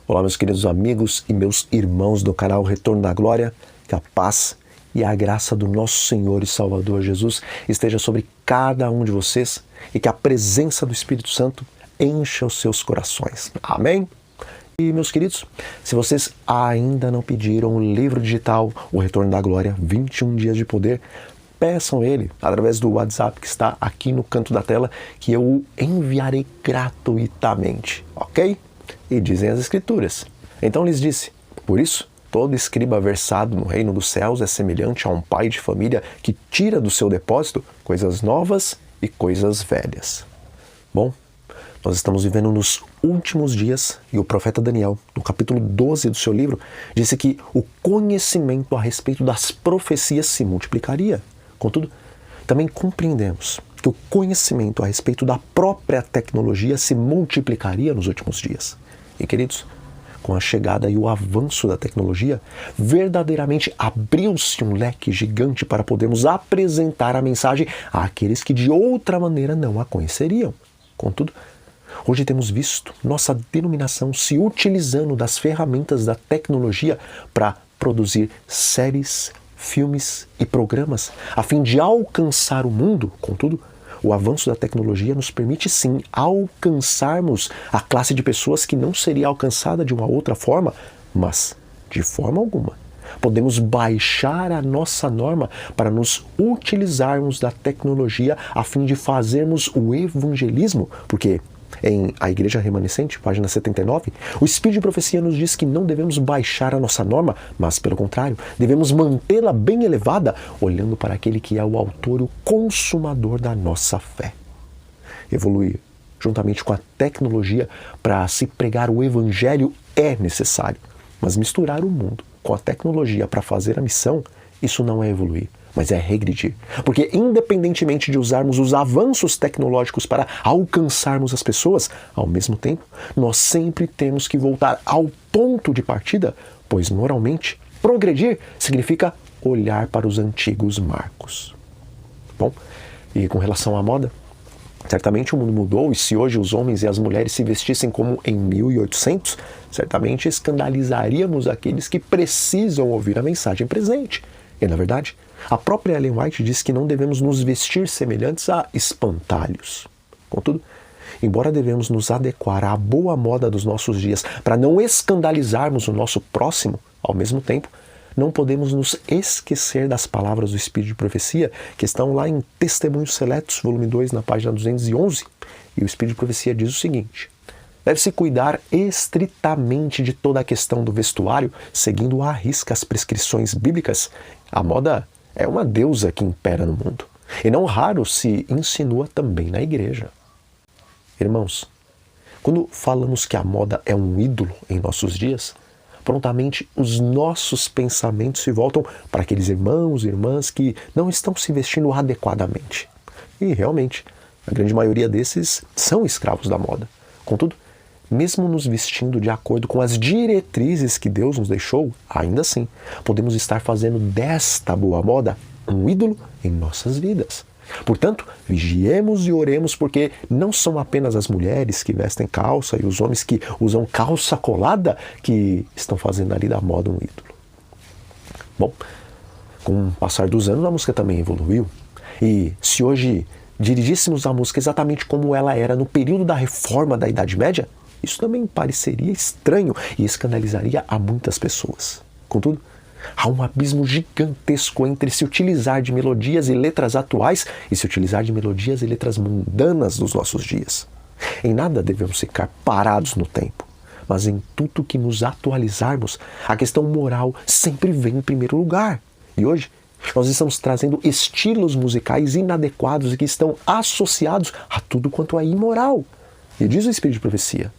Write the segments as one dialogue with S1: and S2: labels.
S1: Olá, meus queridos amigos e meus irmãos do canal Retorno da Glória, que a paz e a graça do nosso Senhor e Salvador Jesus esteja sobre cada um de vocês e que a presença do Espírito Santo encha os seus corações. Amém? E, meus queridos, se vocês ainda não pediram o livro digital, O Retorno da Glória, 21 Dias de Poder, peçam ele através do WhatsApp que está aqui no canto da tela, que eu o enviarei gratuitamente, ok? E dizem as Escrituras. Então lhes disse, por isso, todo escriba versado no reino dos céus é semelhante a um pai de família que tira do seu depósito coisas novas e coisas velhas. Bom, nós estamos vivendo nos últimos dias e o profeta Daniel, no capítulo 12 do seu livro, disse que o conhecimento a respeito das profecias se multiplicaria. Contudo, também compreendemos que o conhecimento a respeito da própria tecnologia se multiplicaria nos últimos dias. E, queridos, com a chegada e o avanço da tecnologia, verdadeiramente abriu-se um leque gigante para podermos apresentar a mensagem àqueles que de outra maneira não a conheceriam. Contudo, hoje temos visto nossa denominação se utilizando das ferramentas da tecnologia para produzir séries, filmes e programas, a fim de alcançar o mundo. Contudo, o avanço da tecnologia nos permite sim alcançarmos a classe de pessoas que não seria alcançada de uma outra forma, mas de forma alguma. Podemos baixar a nossa norma para nos utilizarmos da tecnologia a fim de fazermos o evangelismo, porque em A Igreja Remanescente, página 79, o Espírito de Profecia nos diz que não devemos baixar a nossa norma, mas, pelo contrário, devemos mantê-la bem elevada, olhando para aquele que é o autor e o consumador da nossa fé. Evoluir juntamente com a tecnologia para se pregar o Evangelho é necessário, mas misturar o mundo com a tecnologia para fazer a missão, isso não é evoluir, mas é regredir. Porque independentemente de usarmos os avanços tecnológicos para alcançarmos as pessoas, ao mesmo tempo, nós sempre temos que voltar ao ponto de partida, pois moralmente, progredir significa olhar para os antigos marcos. Bom, e com relação à moda, certamente o mundo mudou e se hoje os homens e as mulheres se vestissem como em 1800, certamente escandalizaríamos aqueles que precisam ouvir a mensagem presente. E, na verdade, a própria Ellen White diz que não devemos nos vestir semelhantes a espantalhos. Contudo, embora devemos nos adequar à boa moda dos nossos dias para não escandalizarmos o nosso próximo, ao mesmo tempo, não podemos nos esquecer das palavras do Espírito de Profecia que estão lá em Testemunhos Seletos, volume 2, na página 211. E o Espírito de Profecia diz o seguinte: deve-se cuidar estritamente de toda a questão do vestuário, seguindo à risca as prescrições bíblicas. A moda é uma deusa que impera no mundo, e não raro se insinua também na igreja. Irmãos, quando falamos que a moda é um ídolo em nossos dias, prontamente os nossos pensamentos se voltam para aqueles irmãos e irmãs que não estão se vestindo adequadamente. E realmente, a grande maioria desses são escravos da moda. Contudo, mesmo nos vestindo de acordo com as diretrizes que Deus nos deixou, ainda assim, podemos estar fazendo desta boa moda um ídolo em nossas vidas. Portanto, vigiemos e oremos, porque não são apenas as mulheres que vestem calça e os homens que usam calça colada que estão fazendo ali da moda um ídolo. Bom, com o passar dos anos, a música também evoluiu. E se hoje dirigíssemos a música exatamente como ela era no período da reforma da Idade Média, isso também pareceria estranho e escandalizaria a muitas pessoas. Contudo, há um abismo gigantesco entre se utilizar de melodias e letras atuais e se utilizar de melodias e letras mundanas dos nossos dias. Em nada devemos ficar parados no tempo, mas em tudo que nos atualizarmos, a questão moral sempre vem em primeiro lugar. E hoje, nós estamos trazendo estilos musicais inadequados e que estão associados a tudo quanto é imoral. E diz o Espírito de Profecia: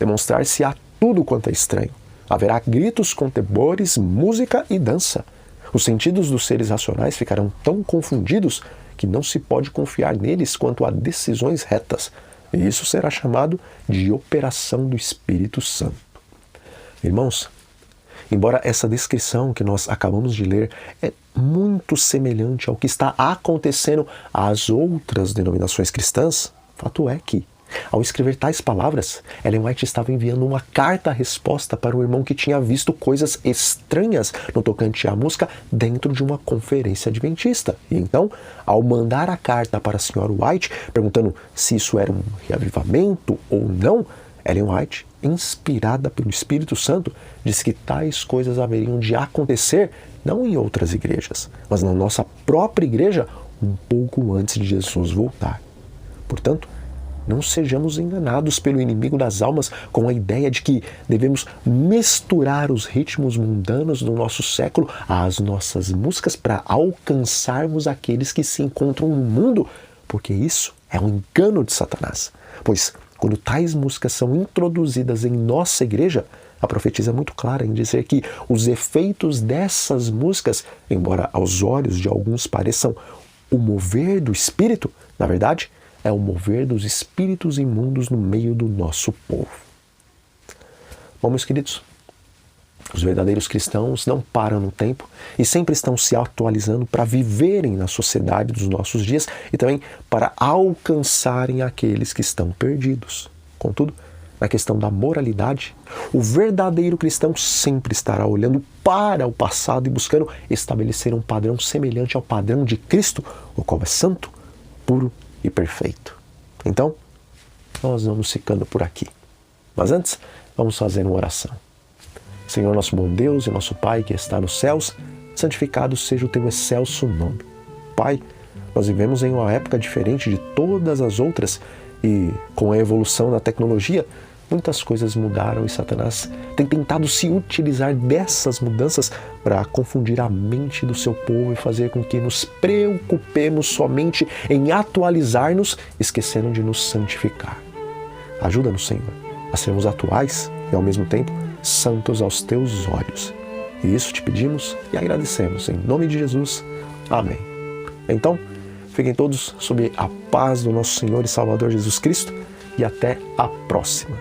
S1: demonstrar-se a tudo quanto é estranho. Haverá gritos, contebores, música e dança. Os sentidos dos seres racionais ficarão tão confundidos que não se pode confiar neles quanto a decisões retas. E isso será chamado de operação do Espírito Santo. Irmãos, embora essa descrição que nós acabamos de ler é muito semelhante ao que está acontecendo às outras denominações cristãs, fato é que Ao escrever tais palavras, Ellen White estava enviando uma carta-resposta para um irmão que tinha visto coisas estranhas no tocante à música dentro de uma conferência adventista. E então, ao mandar a carta para a senhora White, perguntando se isso era um reavivamento ou não, Ellen White, inspirada pelo Espírito Santo, disse que tais coisas haveriam de acontecer não em outras igrejas, mas na nossa própria igreja um pouco antes de Jesus voltar. Portanto, não sejamos enganados pelo inimigo das almas com a ideia de que devemos misturar os ritmos mundanos do nosso século às nossas músicas para alcançarmos aqueles que se encontram no mundo, porque isso é um engano de Satanás. Pois, quando tais músicas são introduzidas em nossa igreja, a profetisa é muito clara em dizer que os efeitos dessas músicas, embora aos olhos de alguns pareçam o mover do Espírito, na verdade, é o mover dos espíritos imundos no meio do nosso povo. Bom, meus queridos, os verdadeiros cristãos não param no tempo e sempre estão se atualizando para viverem na sociedade dos nossos dias e também para alcançarem aqueles que estão perdidos. Contudo, na questão da moralidade, o verdadeiro cristão sempre estará olhando para o passado e buscando estabelecer um padrão semelhante ao padrão de Cristo, o qual é santo, puro e perfeito. Então, nós vamos ficando por aqui. Mas antes, vamos fazer uma oração. Senhor, nosso bom Deus e nosso Pai que está nos céus, santificado seja o teu excelso nome. Pai, nós vivemos em uma época diferente de todas as outras e com a evolução da tecnologia, muitas coisas mudaram e Satanás tem tentado se utilizar dessas mudanças para confundir a mente do seu povo e fazer com que nos preocupemos somente em atualizar-nos, esquecendo de nos santificar. Ajuda-nos, Senhor, a sermos atuais e, ao mesmo tempo, santos aos teus olhos. E isso te pedimos e agradecemos. Em nome de Jesus. Amém. Então, fiquem todos sob a paz do nosso Senhor e Salvador Jesus Cristo e até a próxima.